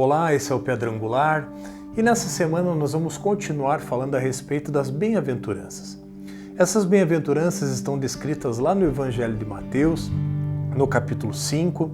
Olá, esse é o Pedra Angular e nessa semana nós vamos continuar falando a respeito das bem-aventuranças. Essas bem-aventuranças estão descritas lá no Evangelho de Mateus, no capítulo 5,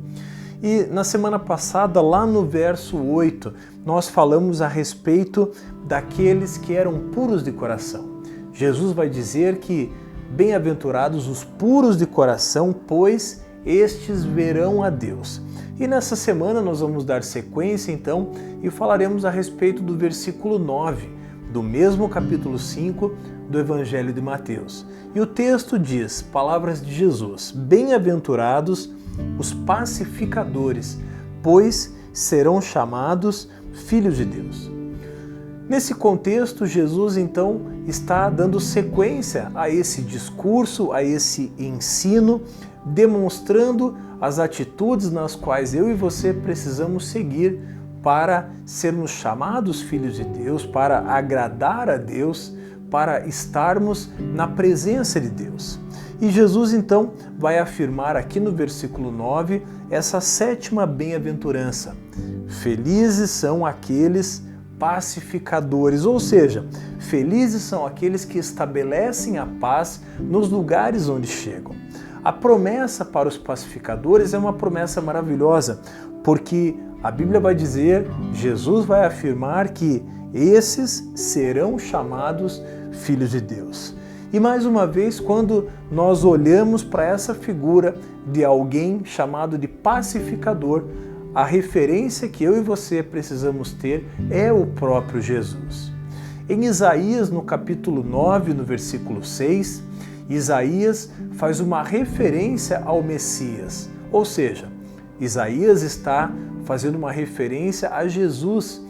e na semana passada, lá no verso 8, nós falamos a respeito daqueles que eram puros de coração. Jesus vai dizer que bem-aventurados os puros de coração, pois estes verão a Deus. E nessa semana nós vamos dar sequência então e falaremos a respeito do versículo 9 do mesmo capítulo 5 do Evangelho de Mateus. E o texto diz, palavras de Jesus: bem-aventurados os pacificadores, pois serão chamados filhos de Deus. Nesse contexto, Jesus então está dando sequência a esse discurso, a esse ensino, demonstrando as atitudes nas quais eu e você precisamos seguir para sermos chamados filhos de Deus, para agradar a Deus, para estarmos na presença de Deus. E Jesus então vai afirmar aqui no versículo 9 essa sétima bem-aventurança. Felizes são aqueles pacificadores, ou seja, felizes são aqueles que estabelecem a paz nos lugares onde chegam. A promessa para os pacificadores é uma promessa maravilhosa, porque a Bíblia vai dizer, Jesus vai afirmar que esses serão chamados filhos de Deus. E mais uma vez, quando nós olhamos para essa figura de alguém chamado de pacificador, a referência que eu e você precisamos ter é o próprio Jesus. Em Isaías, no capítulo 9, no versículo 6, Isaías faz uma referência ao Messias, ou seja, Isaías está fazendo uma referência a Jesus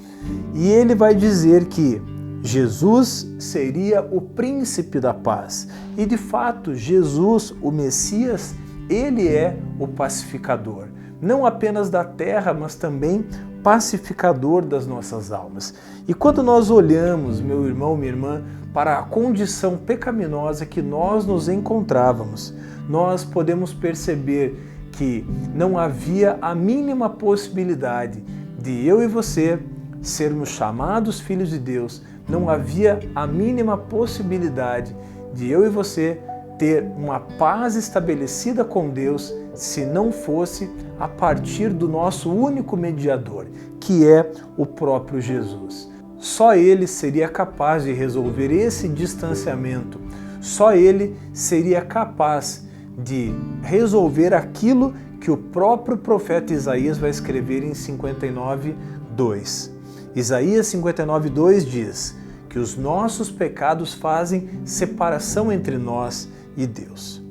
e ele vai dizer que Jesus seria o príncipe da paz. E de fato, Jesus, o Messias, ele é o pacificador, não apenas da terra, mas também pacificador das nossas almas. E quando nós olhamos, meu irmão, minha irmã, para a condição pecaminosa que nós nos encontrávamos, nós podemos perceber que não havia a mínima possibilidade de eu e você sermos chamados filhos de Deus, não havia a mínima possibilidade de eu e você ter uma paz estabelecida com Deus se não fosse a partir do nosso único mediador, que é o próprio Jesus. Só Ele seria capaz de resolver esse distanciamento, só Ele seria capaz de resolver aquilo que o próprio profeta Isaías vai escrever em 59:2. Isaías 59:2 diz que os nossos pecados fazem separação entre nós e Deus.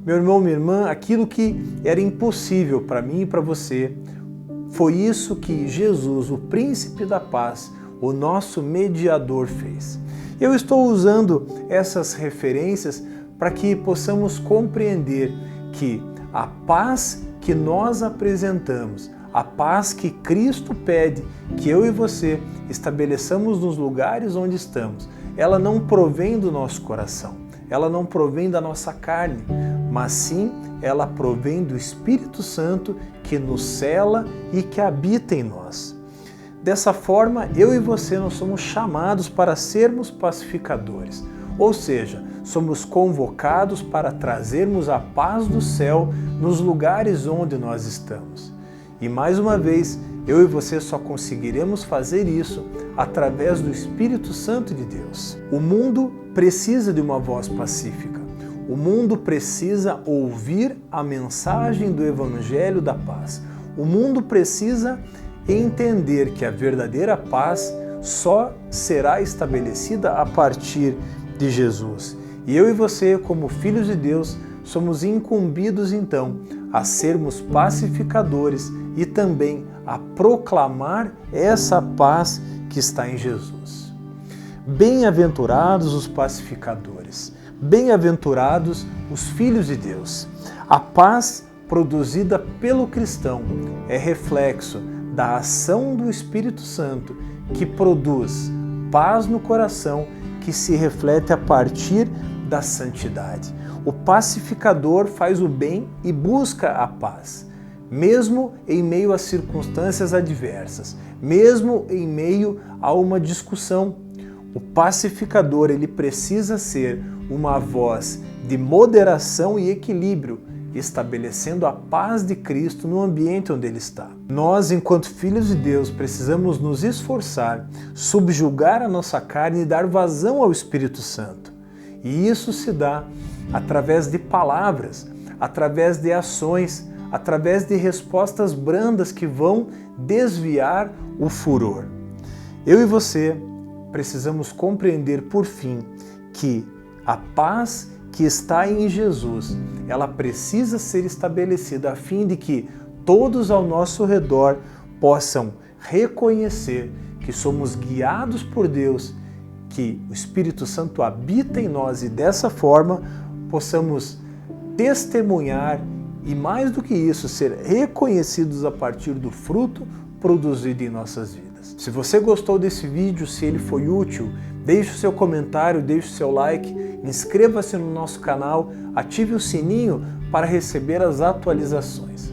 Meu irmão, minha irmã, aquilo que era impossível para mim e para você, foi isso que Jesus, o príncipe da paz, o nosso mediador, fez. Eu estou usando essas referências para que possamos compreender que a paz que nós apresentamos, a paz que Cristo pede que eu e você estabeleçamos nos lugares onde estamos, ela não provém do nosso coração, ela não provém da nossa carne, mas sim ela provém do Espírito Santo que nos cela e que habita em nós. Dessa forma, eu e você nós somos chamados para sermos pacificadores, ou seja, somos convocados para trazermos a paz do céu nos lugares onde nós estamos. E mais uma vez, eu e você só conseguiremos fazer isso através do Espírito Santo de Deus. O mundo precisa de uma voz pacífica. O mundo precisa ouvir a mensagem do Evangelho da paz. O mundo precisa entender que a verdadeira paz só será estabelecida a partir de Jesus. E eu e você, como filhos de Deus, somos incumbidos então a sermos pacificadores e também a proclamar essa paz que está em Jesus. Bem-aventurados os pacificadores, bem-aventurados os filhos de Deus. A paz produzida pelo cristão é reflexo da ação do Espírito Santo, que produz paz no coração, que se reflete a partir da santidade. O pacificador faz o bem e busca a paz. mesmo em meio a circunstâncias adversas, mesmo em meio a uma discussão. O pacificador, ele precisa ser uma voz de moderação e equilíbrio, estabelecendo a paz de Cristo no ambiente onde ele está. Nós, enquanto filhos de Deus, precisamos nos esforçar, subjugar a nossa carne e dar vazão ao Espírito Santo. E isso se dá através de palavras, através de ações, através de respostas brandas que vão desviar o furor. Eu e você precisamos compreender, por fim, que a paz que está em Jesus, ela precisa ser estabelecida a fim de que todos ao nosso redor possam reconhecer que somos guiados por Deus, que o Espírito Santo habita em nós e dessa forma possamos testemunhar e, mais do que isso, ser reconhecidos a partir do fruto produzido em nossas vidas. Se você gostou desse vídeo, se ele foi útil, deixe o seu comentário, deixe o seu like, inscreva-se no nosso canal, ative o sininho para receber as atualizações.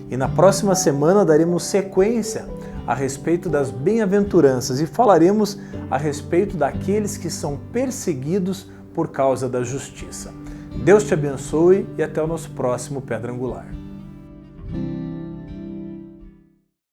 E na próxima semana daremos sequência a respeito das bem-aventuranças e falaremos a respeito daqueles que são perseguidos por causa da justiça. Deus te abençoe e até o nosso próximo Pedra Angular.